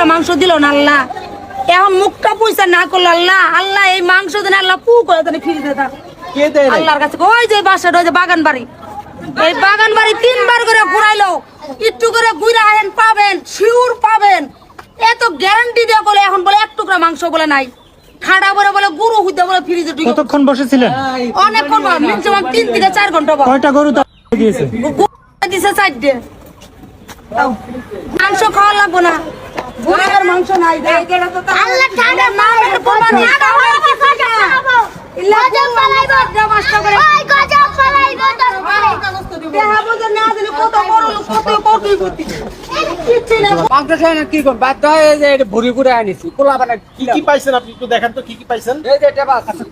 টুকরা মাংস দিল না আল্লাহ। এখন মুখটা পয়সা না করলো আল্লাহ, আল্লাহ এই মাংস দেন আল্লাহ পু করে দেন ফিরে দেন আল্লাহর কাছে। ওই যে বাসাটা, ওই যে বাগান বাড়ি, এই বাগান বাড়ি 3 বার করে ঘুরাইলো, একটু করে ঘুরে আহেন পাবেন, শিউর পাবেন, এত গ্যারান্টি দেওয়া বলে এখন বলে 1 টুকরা মাংস বলে নাই। ঠাডা বলে বলে গরু হইতে বলে ফ্রিজে ঢুকে। কতক্ষণ বসেছিলেন? অনেকক্ষণ, মিনিমাম 3 থেকে 4 ঘন্টা। কয়টা গরু দিয়েছে? দিছে 4টে। মাংস খাওয়া লাগবো না, গরুর মাংস নাই। আল্লাহ ঠাডা মারের কোরবানি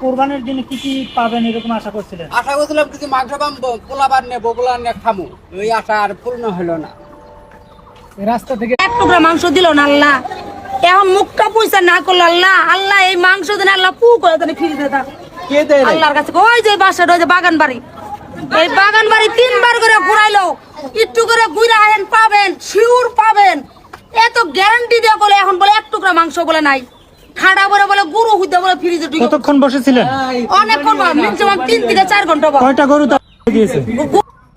কোরবানির দিনে কি কি পাবেন এরকম আশা করছিলেন? আশা করছিলাম কিছু মাংস পাবো, পোলাবার নেবো, পোলা নিয়ে খামো, ওই আশা আর পূর্ণ হলো না। রাস্তা থেকে 1 টুকরা মাংস দিল না আল্লাহ। এখন মুখটা পয়সা না করলো আল্লাহ, আল্লাহ এই মাংস দেন আল্লাহ পু করে দেন ফিরে দেন আল্লাহর কাছে। ওই যে বাসাটা, ওই যে বাগান বাড়ি, এই বাগান বাড়ি 3 বার করে ঘুরাইলো, একটু করে ঘুরে আহেন পাবেন, শিউর পাবেন, এত গ্যারান্টি দেওয়া বলে এখন বলে 1 টুকরা মাংস বলে নাই। ঠাডা বলে বলে গরু হইতে বলে ফ্রিজে ঢুকে। কতক্ষণ বসেছিলেন? অনেকক্ষণ, মিনিমাম 3 থেকে 4 ঘন্টা। কয়টা গরু দিয়েছে?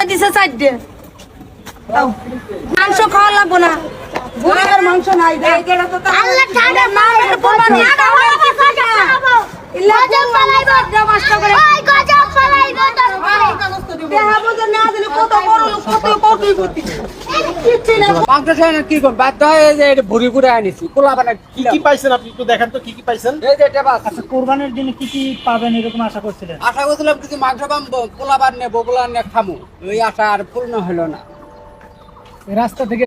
দিছে 4টে। মাংস খাওয়া লাগবো না, গরুর মাংস নাই। আল্লাহ ঠাডা মারের কোরবানি মাংস খাই না কি করবো, বাধ্য হয়ে যে ভুড়ি ঘুরে আনিছি, পোলাবার কি পাইছেন আপনি একটু দেখান তো, কি পাইছেন? এই যে এটা বাস। আচ্ছা, কোরবানির দিনে কি কি পাবেন এরকম আশা করছিলেন? আশা করছিলাম কিছু মাংস পাবো, পোলাবার নেবো, পোলা নিয়ে খামো, ওই আশা আর পূর্ণ হলো না। রাস্তা থেকে